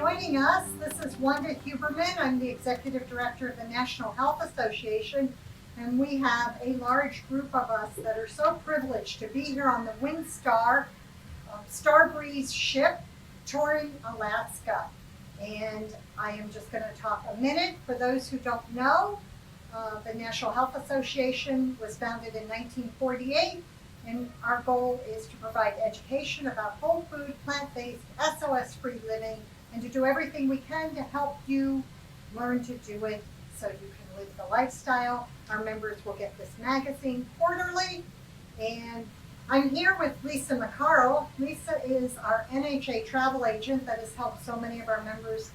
joining us. This is Wanda Huberman. I'm the Executive Director of the National Health Association, and we have a large group of us that are so privileged to be here on the Windstar Starbreeze ship touring Alaska. And I am just going to talk a minute. For those who don't know, the National Health Association was founded in 1948. And our goal is to provide education about whole food, plant-based, SOS-free living, and to do everything we can to help you learn to do it so you can live the lifestyle. Our members will get this magazine quarterly. And I'm here with Lisa McCarroll. Lisa is our NHA travel agent that has helped so many of our members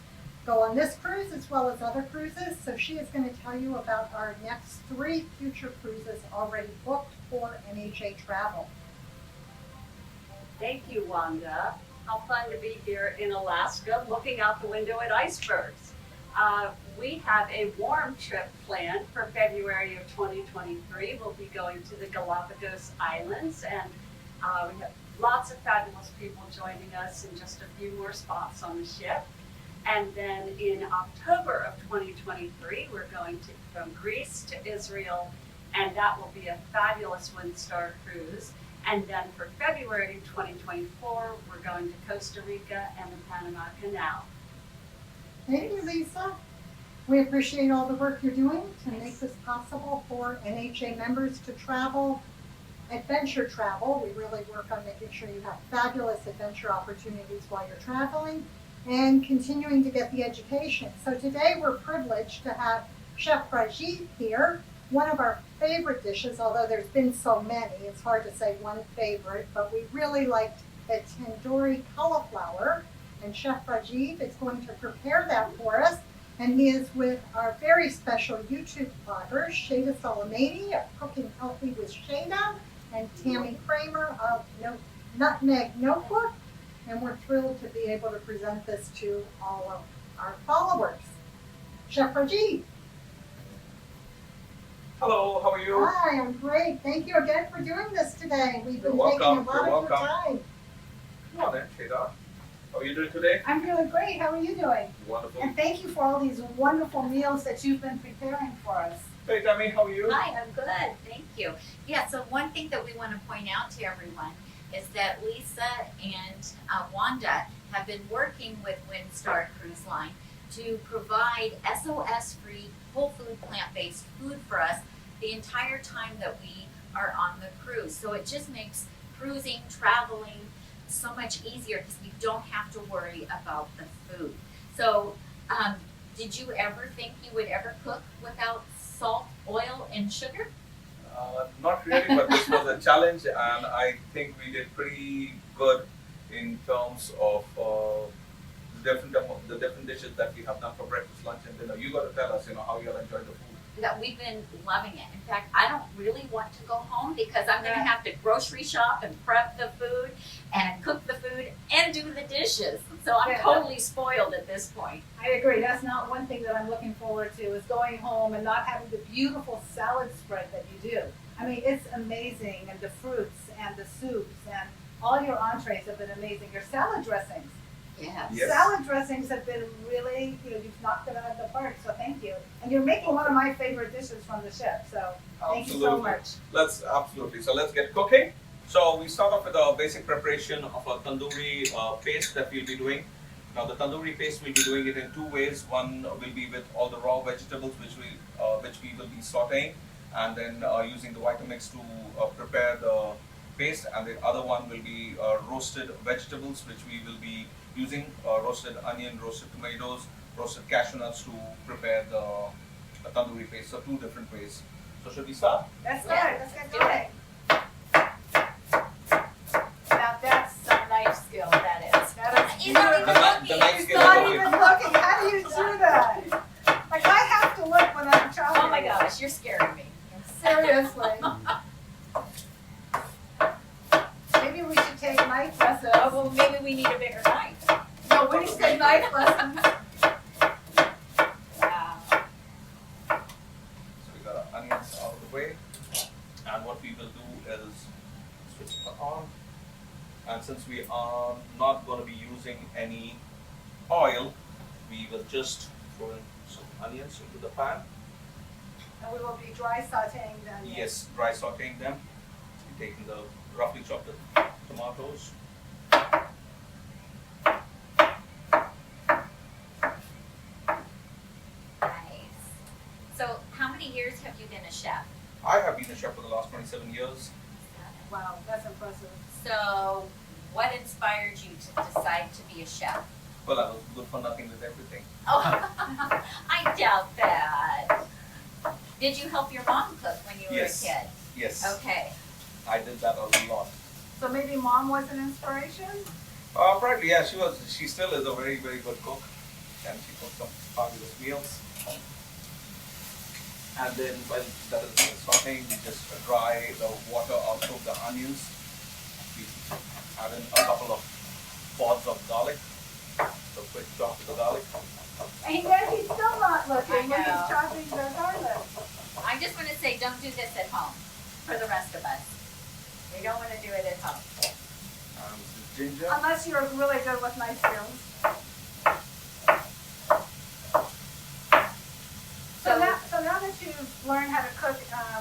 go on this cruise as well as other cruises. So she is going to tell you about our next 3 future cruises already booked for NHA travel. Thank you, Wanda. How fun to be here in Alaska looking out the window at icebergs. We have a warm trip planned for February of 2023. We'll be going to the Galapagos Islands, and we have lots of fabulous people joining us and just a few more spots on the ship. And then in October of 2023, we're going from Greece to Israel, and that will be a fabulous Windstar cruise. And then for February 2024, we're going to Costa Rica and the Panama Canal. Thank you, Lisa. We appreciate all the work you're doing to make this possible for NHA members to travel, adventure travel. We really work on making sure you have fabulous adventure opportunities while you're traveling, and continuing to get the education. So today we're privileged to have Chef Rajeev here. One of our favorite dishes, although there's been so many, it's hard to say one favorite, but we really liked the Tandoor Cauliflower, and Chef Rajeev is going to prepare that for us. And he is with our very special YouTube blogger, Shayda of Cooking Healthy with Shayda, and Tami Kramer of Nutmeg Notebook. And we're thrilled to be able to present this to all of our followers. Chef Rajeev. Hello, how are you? Hi, I'm great. Thank you again for doing this today. We've been You're taking a welcome. lot You're of your time. Come on in, Shayda. How are you doing today? I'm doing great. How are you doing? Wonderful. And thank you for all these wonderful meals that you've been preparing for us. Hey, Tami, how are you? Hi, I'm good, thank you. Yeah, so one thing that we want to point out to everyone is that Lisa and Wanda have been working with Windstar Cruise Line to provide SOS-free, whole food, plant-based food for us the entire time that we are on the cruise. So it just makes cruising, traveling so much easier because we don't have to worry about the food. So did you ever think you would ever cook without salt, oil, and sugar? Not really, but this was a challenge, and I think we did pretty good in terms of the different dishes that we have done for breakfast, lunch, and dinner. You got to tell us, how you'll enjoy the food. That we've been loving it. In fact, I don't really want to go home because I'm going to have to grocery shop and prep the food and cook the food and do the dishes. So I'm totally spoiled at this point. I agree. That's not one thing that I'm looking forward to, is going home and not having the beautiful salad spread that you do. I mean, it's amazing, and the fruits and the soups and all your entrees have been amazing. Your salad dressings. Yes. Yes. Salad dressings have been really, you've knocked it out of the park, so thank you. And you're making one of my favorite dishes from the ship, so thank you so much. Absolutely. So let's get cooking. So we start off with a basic preparation of a tandoori paste that we'll be doing. Now the tandoori paste, we'll be doing it in 2 ways. One will be with all the raw vegetables which we will be sautéing, and then using the Vitamix to prepare the paste, and the other one will be roasted vegetables, which we will be using roasted onion, roasted tomatoes, roasted cashew nuts to prepare the tandoori paste. So 2 different ways. So should we start? Let's start. Let's get going. Now that's some knife skill, that is. That is He's not even looking. The knife He's skill not is even looking. How do you do that? Like, I have to look when I'm trying. Oh my gosh, you're scaring me. Seriously. Maybe we should take knife lessons. Oh, well, maybe we need a bigger knife. No, we need to take knife lessons. Wow. So we got our onions out of the way, and what we will do is switch it on. And since we are not going to be using any oil, we will just throw in some onions into the pan. And we will be dry sauteing the onions. Yes, dry sauteing them. We're taking the roughly chopped tomatoes. Nice. So, how many years have you been a chef? I have been a chef for the last 27 years. Wow, that's impressive. So, what inspired you to decide to be a chef? Well, I was good for nothing with everything. Oh, I doubt that. Did you help your mom cook when you were Yes. a kid? Yes, Okay. I did that a lot. So maybe mom was an inspiration? Probably, yeah, she still is a very, very good cook. And she cooks some fabulous meals. And then while that is sauteing, we just dry the water out of the onions. We add in a couple of pods of garlic. So quick chop of the garlic. And yet he's still not looking I when know. he's chopping the garlic. I just want to say, don't do this at home for the rest of us. We don't want to do it at home. Ginger. Unless you're really good with knife skills. So now that you've learned how to cook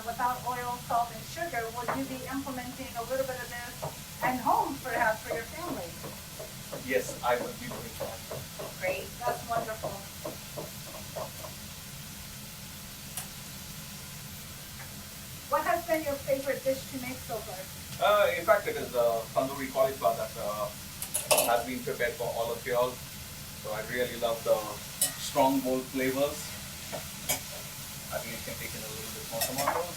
without oil, salt, and sugar, would you be implementing a little bit of this at home, perhaps, for your family? Yes, I will be doing that. Great. That's wonderful. What has been your favorite dish to make so far? In fact, it is tandoori cauliflower that has been prepared for all of y'all. So I really love the strong, bold flavors. I think you can take in a little bit more tomatoes.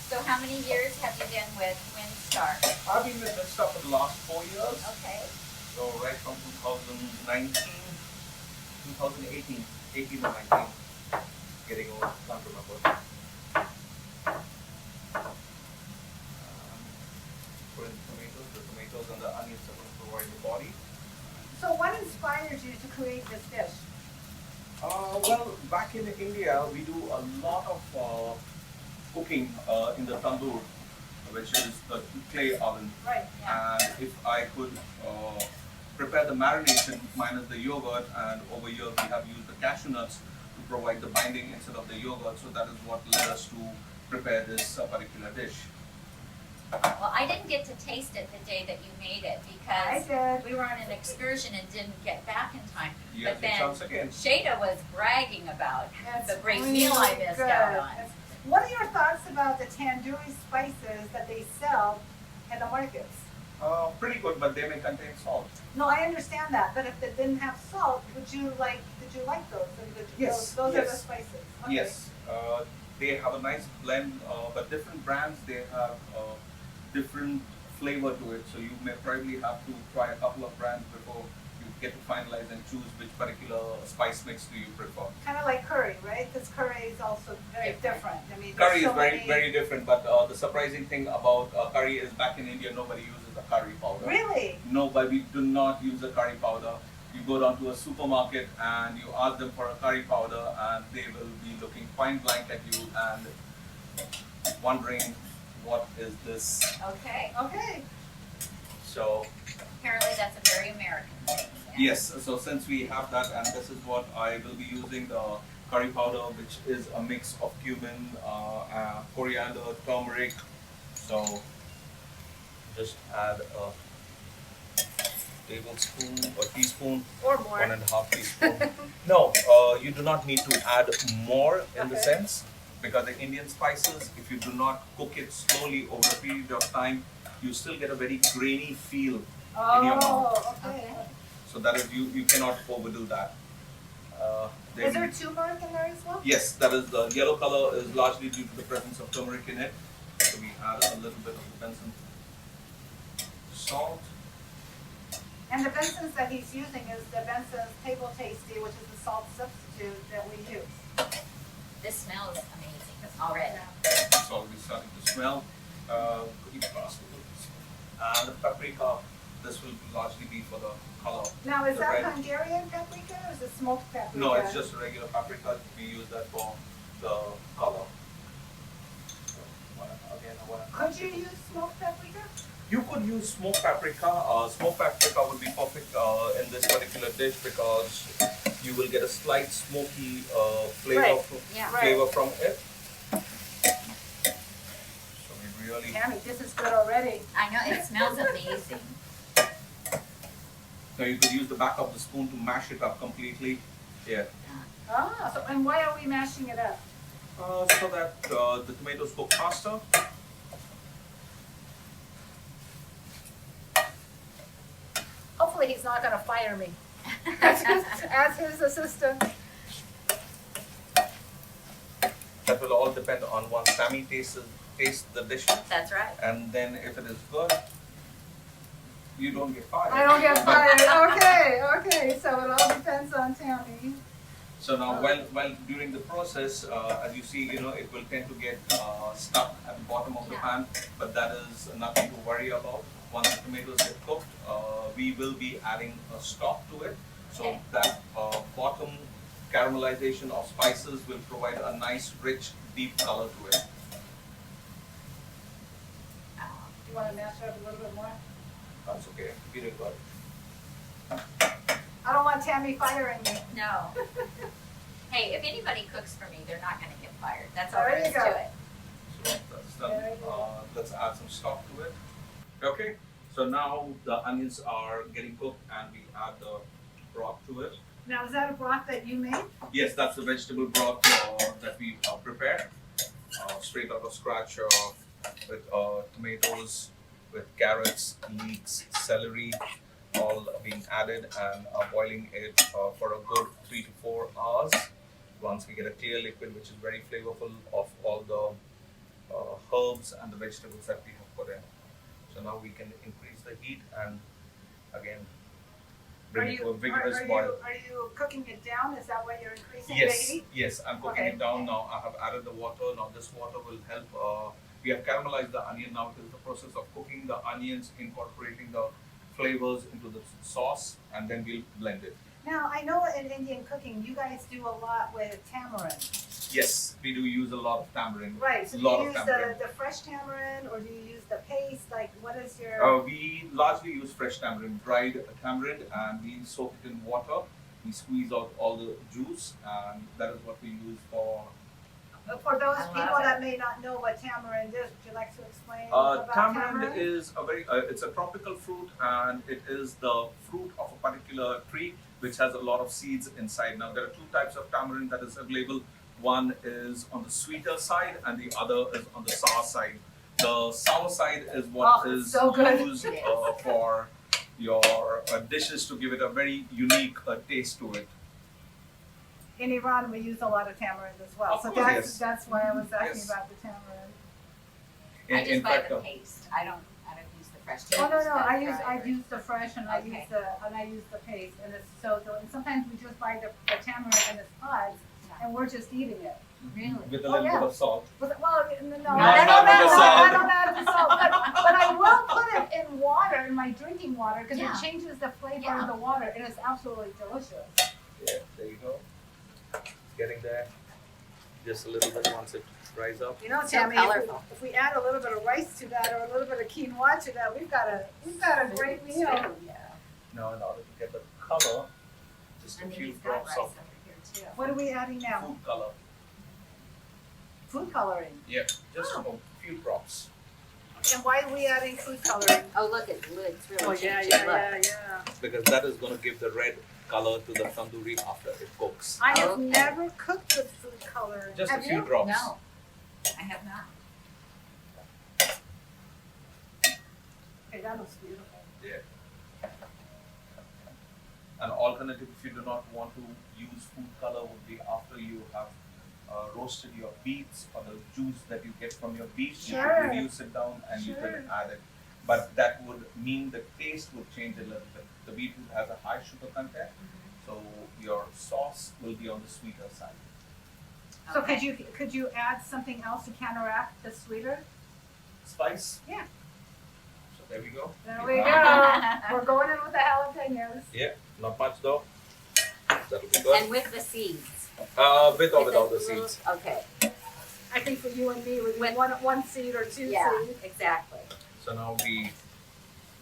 So, how many years have you been with Windstar? I've been with Windstar for the last 4 years. Okay. So right from 2019, 2018, 18 or 19, getting old, can't remember. Put in the tomatoes and the onions are going to provide the body. So what inspired you to create this dish? Well, back in India, we do a lot of cooking in the tandoor, which is the clay oven. Right. Yeah. And if I could prepare the marination minus the yogurt, and over here we have used the cashew nuts to provide the binding instead of the yogurt, so that is what led us to prepare this particular dish. Well, I didn't get to taste it the day that you made it I because did. we were on an excursion and didn't get back in time. You But have your then chance again. Shayda was bragging about It's the great really meal I missed good. out on. What are your thoughts about the tandoori spices that they sell in the markets? Pretty good, but they may contain salt. No, I understand that, but if they didn't have salt, did you like those? Yes, Those are the yes. spices. Okay. Yes, they have a nice blend, but different brands, they have different flavor to it. So you may probably have to try a couple of brands before you get to finalize and choose which particular spice mix do you prefer. Kind of like curry, right? Because curry is also very different. I mean, Curry there's is so very, many- very different, but the surprising thing about curry is back in India, nobody uses the curry powder. Really? Nobody, we do not use the curry powder. You go down to a supermarket and you ask them for a curry powder, and they will be looking point blank at you and wondering, what is this? Okay. Okay. So Apparently that's a very American thing. yes, so since we have that, and this is what I will be using, the curry powder, which is a mix of cumin, coriander, turmeric. So just add a tablespoon or teaspoon, Or more. 1.5 teaspoon. No, you do not need to add more in the Okay. sense, because the Indian spices, if you do not cook it slowly over a period of time, you still get a very grainy feel in your mouth. Oh, okay. Okay. So that is, you cannot overdo that. Is there turmeric in there as well? Yes, that is, the yellow color is largely due to the presence of turmeric in it. So we add a little bit of the Benson salt. And the Benson's that he's using is the Benson's Table Tasty, which is the salt substitute that we use. This smells amazing already. It's already starting to smell. Could you pass me this? And the paprika, this will largely be for the color. Now, is The that red. Hungarian paprika or is it smoked paprika? No, it's just a regular paprika. We use that for the color. So, again, I wanna- Could you use smoked paprika? use smoked paprika. Smoked paprika would be perfect in this particular dish because you will get a slight smoky flavor, Right. Yeah. flavor from it. So we really. Tammy, this is good already. I know, it smells amazing. Now you could use the back of the spoon to mash it up completely. Yeah. Ah, so, and why are we mashing it up? So that the tomatoes cook faster. Hopefully he's not gonna fire me as his assistant. That will all depend on once Tami tastes the dish, That's right. and then if it is good, you don't get fired. I don't get fired. Okay, so it all depends on Tammy. So now, while during the process, as you see, it will tend to get stuck at the bottom of the Yeah. pan, but that is nothing to worry about. Once the tomatoes get cooked, we will be adding a stock to it, so Okay. that bottom caramelization of spices will provide a nice, rich, deep color to it. You wanna mash it up a little bit more? That's okay. Be really good. I don't want Tammy firing me. No. Hey, if anybody cooks for me, they're not gonna get fired. That's all There there you is go. to it. So that's done. Very good. Let's add some stock to it. Okay. So now the onions are getting cooked, and we add the broth to it. Now, is that a broth that you made? Yes, that's the vegetable broth that we prepared, straight out of scratch with tomatoes, with carrots, leeks, celery, all being added and boiling it for a good 3 to 4 hours. Once we get a clear liquid, which is very flavorful of all the herbs and the vegetables that we have put in. So now we can increase the heat and again bring it to a vigorous boil. Are you cooking it down? Is that why you're increasing the Yes, heat? yes, I'm cooking Okay. it down now. I have added the water. Now this water will help. We have caramelized the onion now. It is the process of cooking the onions, incorporating the flavors into the sauce, and then we'll blend it. Now, I know in Indian cooking, you guys do a lot with tamarind. Yes, we do use a lot of tamarind. Right, so do Lot you of use tamarind. the fresh tamarind or do you use the paste? Like, what is your? We largely use fresh tamarind, dried tamarind, and we soak it in water. We squeeze out all the juice, and that is what we use for. For those I love people it. that may not know what tamarind is, would you like to explain about Tamarind is a very, it's a tropical fruit, and it is the fruit of a particular tree which has a lot of seeds inside. Now there are 2 types of tamarind that is available. One is on the sweeter side, and the other is on the sour side. The sour side is what Oh, is so good. used for your dishes to give it a very unique taste to it. In Iran, we use a lot of tamarind as well. Of So course, that's, yes. that's why I was asking Yes. about the tamarind. I just buy the uh, paste. I don't use the fresh. Oh, no, tomatoes, I the use, dried. I use the fresh and I Okay. use the paste and it's so, and sometimes we just buy the tamarind in its pods and we're just eating it. Really? With a Oh, little yeah. bit of salt. Well, no, Not I don't with the add, salt. I don't add the salt, but I will put it in water, in my drinking water, because Yeah. it changes the flavor Yeah. of the water and it's absolutely delicious. Yeah, there you go. Getting there. Just a little bit once it dries up. You know, So Tammy, colorful. if we add a little bit of rice to that or a little bit of quinoa to that, we've got a great meal. Yeah. Now in order to get the color, just I a mean, few he's got drops rice of over here too. What are we adding now? food color. Food coloring. Yeah, just Oh. a few drops. And why are we adding food coloring? Oh, look, it's really Oh, changing. Look. yeah. Because that is going to give the red color to the tandoori after it cooks. I have Okay. never cooked with food coloring. Just Have a few you? drops. No, I have not. Okay, that looks beautiful. An alternative, if you do not want to use food color, would be after you have roasted your beets or the juice that you get from your beets, you Sure. could reduce it down and you could Sure. add it. But that would mean the taste would change a little bit. The beetroot has a high sugar content, so your sauce will be on the sweeter side. So Okay. could you add something else to counteract the sweeter? Spice? Yeah. So there we go. There we go. We're going in with the jalapenos. Yeah, not much though. That'll be good. And with the seeds. With or With without the little- seeds. Okay, I think for you and me, we With- need one seed or two yeah, seeds. exactly. So now we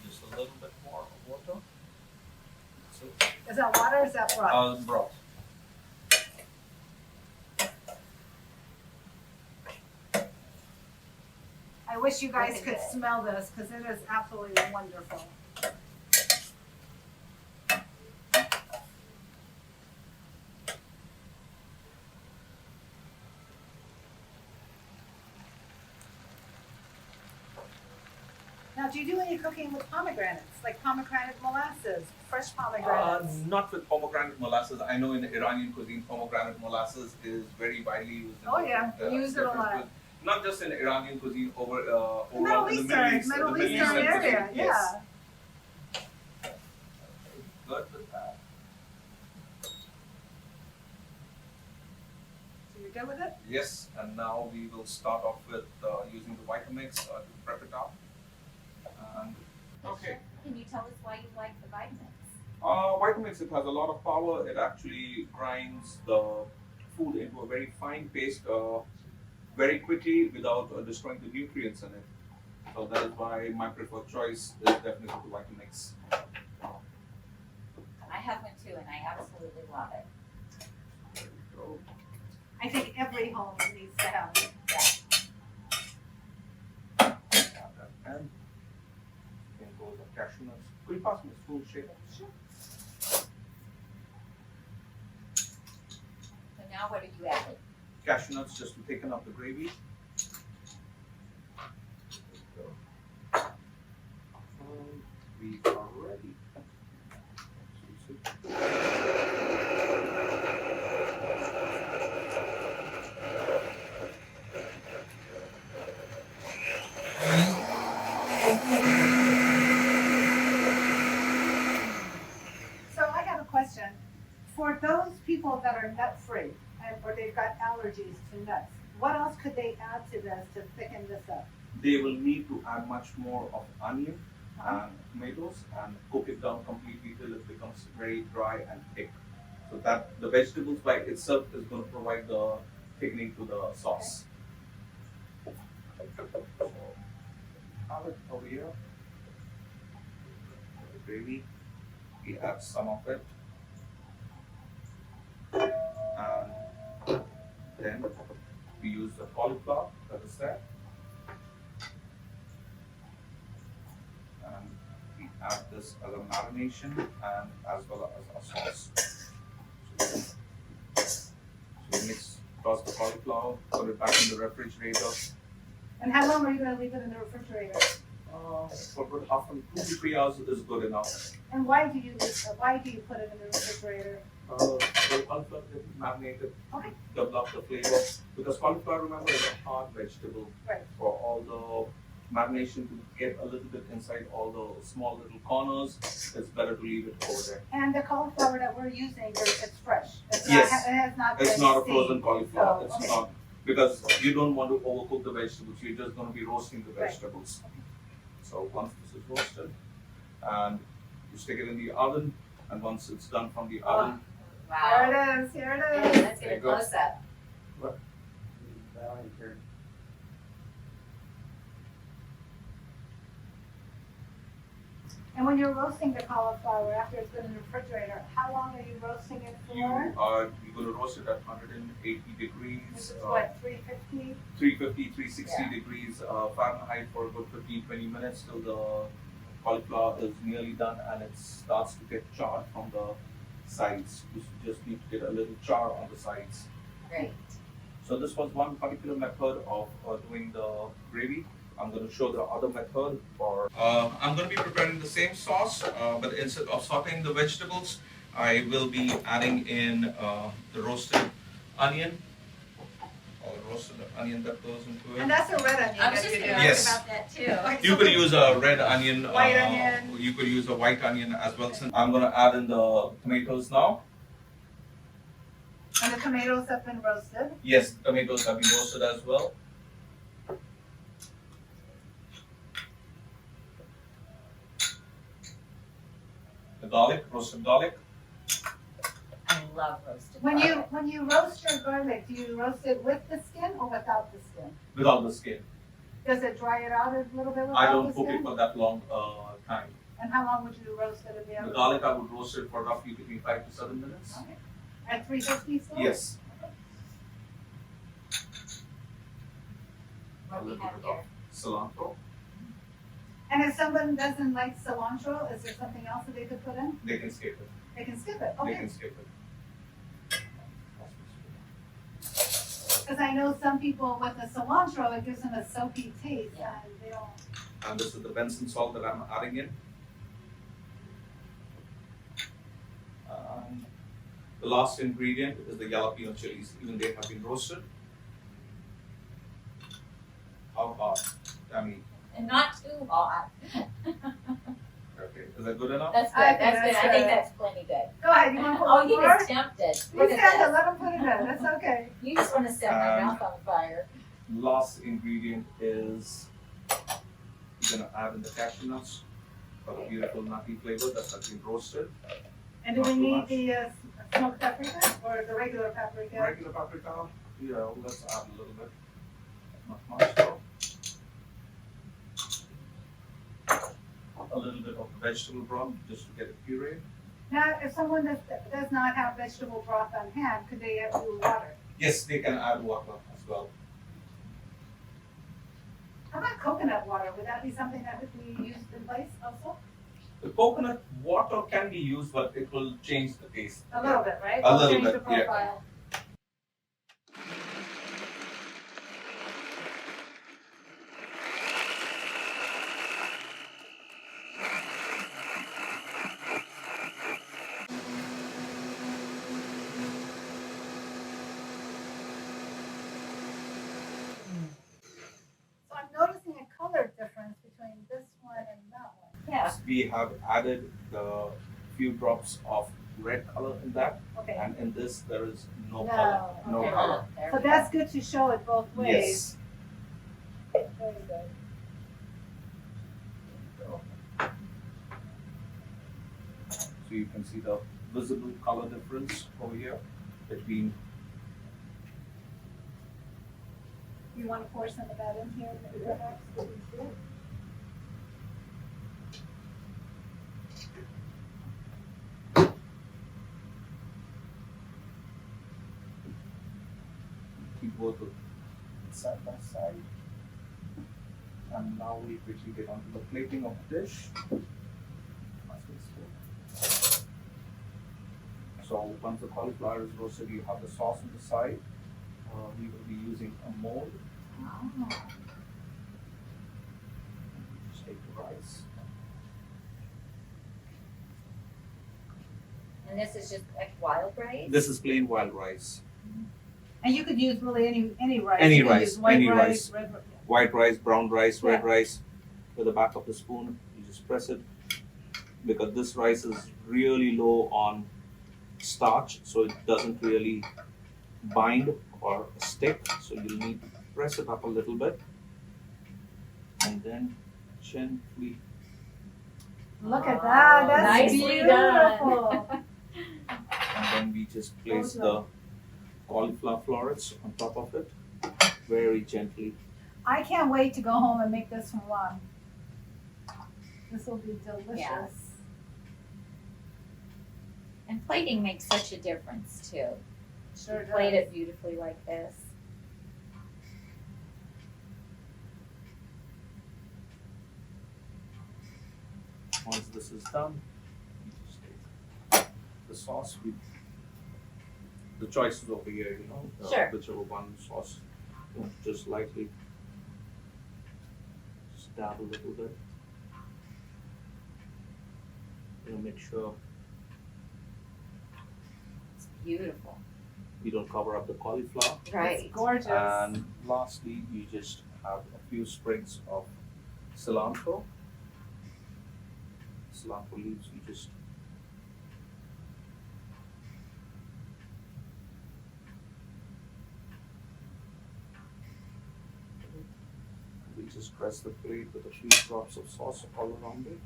Just a little bit more of water. So, Is that water or is that broth? broth. I wish you guys Look at could it. smell this because it is absolutely wonderful. Now, do you do any cooking with pomegranates, like pomegranate molasses, fresh pomegranates? Not with pomegranate molasses. I know in Iranian cuisine, pomegranate molasses is very widely used. In Oh, yeah. different, We use it a different lot. cuisine. Not just in Iranian cuisine, overall Middle in the Eastern, Middle East, Middle the Middle Eastern Eastern area, cuisine. Yes. yeah. Good with that. So you're good with it? Yes, and now we will start off with using the Vitamix to prep it up. And okay. Can you tell us why you like the Vitamix? Vitamix, it has a lot of power. It actually grinds the food into a very fine paste very quickly without destroying the nutrients in it. So that is why my preferred choice is definitely the Vitamix. I have one too, and I absolutely love it. There we go. I think every home needs to have it. Add that in. Then go the cashew nuts. Could you pass me a spoon, Shayda? Sure. So now what are you adding? Cashew nuts just to thicken up the gravy. There we go. We are ready. So I have a question. For those people that are nut-free, or they've got allergies to nuts, what else could they add to this to thicken this up? They will need to add much more of onion and tomatoes and cook it down completely till it becomes very dry and thick. So that the vegetables by itself is going to provide the thickening to the sauce. So have it over here. The gravy, we add some of it. And then we use the cauliflower that is there. And we add this as a marination and as well as a sauce. So we mix, toss the cauliflower, put it back in the refrigerator. And how long are you gonna leave it in the refrigerator? For about after 2 to 3 hours is good enough. And why do you put it in the refrigerator? The cauliflower gets marinated, Okay. develop the flavor. Because cauliflower, remember, is a hard vegetable. Right. For all the marination to get a little bit inside all the small little corners, it's better to leave it over there. And the cauliflower that we're using, it's fresh. It's Yes. Not, it has not been It's not a steamed. frozen cauliflower. Oh, It's okay. not, because you don't want to overcook the vegetables. You're just going to be roasting the Right. vegetables. So once this is roasted, and you stick it in the oven, and once it's done from the oven, Wow. Here it is, here it Yeah, is. let's get There a you go. close up. And when you're roasting the cauliflower after it's been in the refrigerator, how long are you roasting it for? you're going to roast it at 180 degrees. This is what, 350? 350, 360 Yeah. degrees Fahrenheit for about 15-20 minutes till the cauliflower is nearly done and it starts to get charred from the sides. You just need to get a little char on the sides. Great. So this was one particular method of doing the gravy. I'm going to show the other method for. I'm going to be preparing the same sauce, but instead of sauteing the vegetables, I will be adding in the roasted onion. Or the roasted onion that goes into it. And that's a red onion I was that just you gonna do. ask Yes. about that too. You could use a red onion. White onion. You could use a white onion as well. Since I'm going to add in the tomatoes now. And the tomatoes have been roasted. Yes, tomatoes have been roasted as well. The garlic, roasted garlic. I love roasted When garlic. you roast your garlic, do you roast it with the skin or without the skin? Without the skin. Does it dry it out a little bit without I don't the cook skin? it for that long time. And how long would you roast it in the The oven? garlic I would roast it for roughly between 5 to 7 minutes. Okay. At 350 still? Yes. What A we little have bit here. of cilantro. And if someone doesn't like cilantro, is there something else that they could put in? They can skip it. They can skip it, They okay. can skip it. Because I know some people with the cilantro, it gives them a soapy taste Yeah. and they don't. And this is the Benson salt that I'm adding in. The last ingredient is the jalapeno chilies. Even they have been roasted. How hot? Tami, And not too hot. okay, is that good enough? That's good, I think that's good, that's I think good. that's plenty good. Go ahead, you want to put Oh, one you more? just tempted. You Look at said to this. let them put it in, that's okay. You just wanna set my Um, mouth on fire. Last ingredient is you're gonna add in the cashew nuts for the beautiful nutty flavor that has been roasted. And do Not we too need much. the smoked paprika or the regular paprika? Regular paprika, yeah, let's add a little bit. Not much though. A little bit of vegetable broth just to get it puree. Now, if someone does not have vegetable broth on hand, could they do water? Yes, they can add water as well. How about coconut water? Would that be something that would be used in place also? The coconut water can be used, but it will change the taste. A little bit, right? A little Change bit, the profile. So I'm noticing a color difference between this one and that one. Yeah. We have added the few drops of red color in that, Okay. and in this there is no No, color. No okay. color. There So we go. that's good to show it both ways. Yes. Very good. So you can see the visible color difference over here between. You want to pour some of that in here, perhaps? Keep both of side by side. And now we quickly get onto the plating of the dish. So once the cauliflower is roasted, you have the sauce on the side. We will be using a mold. Oh. Just take the rice. And this is just like wild rice? This is plain wild rice. And you could use really any rice. Any You could rice, use white any rice, rice. red rice. White rice, brown rice, red Yeah. rice. With the back of the spoon, you just press it. Because this rice is really low on starch, so it doesn't really bind or stick. So you'll need to press it up a little bit. And then gently. Look at that, that's Nicely done. beautiful. And then we just place the cauliflower florets on top of it. Very gently. I can't wait to go home and make this one. This will be delicious. Yeah. And plating makes such a difference too. Sure does. Plate it beautifully like this. Once this is done, you just take the sauce with the choices over here, Sure. whichever one sauce, just lightly, just dab a little bit. Make sure It's beautiful. you don't cover up the cauliflower. Right. It's gorgeous. And lastly, you just have a few sprigs of cilantro. Cilantro leaves, you just we just press the plate with a few drops of sauce all around it.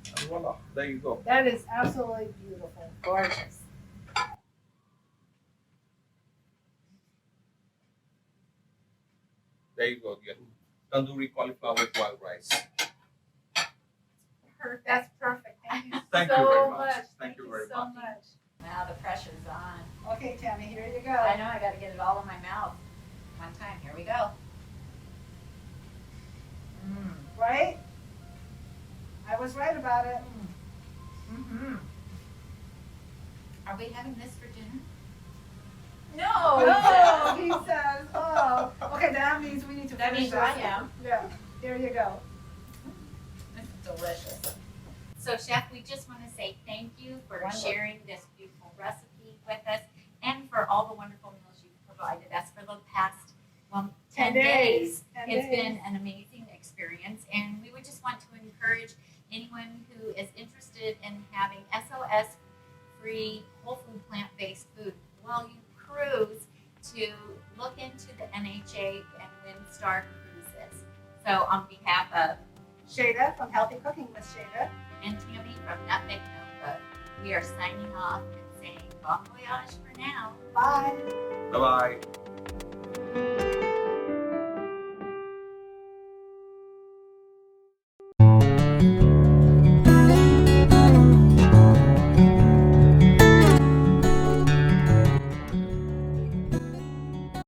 And voila, there you go. That is absolutely beautiful. Gorgeous. There you go. Get tandoori cauliflower with wild rice. Perfect. That's perfect. Thank you Thank you so very much. much. Thank you very so much. much. Now the pressure's on. Okay, Tammy, here you go. I know I gotta get it all in my mouth. One time, here we go. Right? I was right about it. Mm-hmm. Are we having this for dinner? Oh, he says, oh. Okay, that means we need to That finish means I this. am. Yeah, here you go. It's delicious. So, Chef, we just want to say thank you for Wonderful. sharing this beautiful recipe with us and for all the wonderful meals you've provided us for the past, 10 days. 10 It's days. been an amazing experience, and we would just want to encourage anyone who is interested in having SOS-free, whole food, plant-based food while you cruise to look into the NHA and Windstar cruises. So, on behalf of Shayda from Healthy Cooking with Shayda. and Tami from Nutmeg Notebook, we are signing off and saying bon voyage for now. Bye. Bye bye.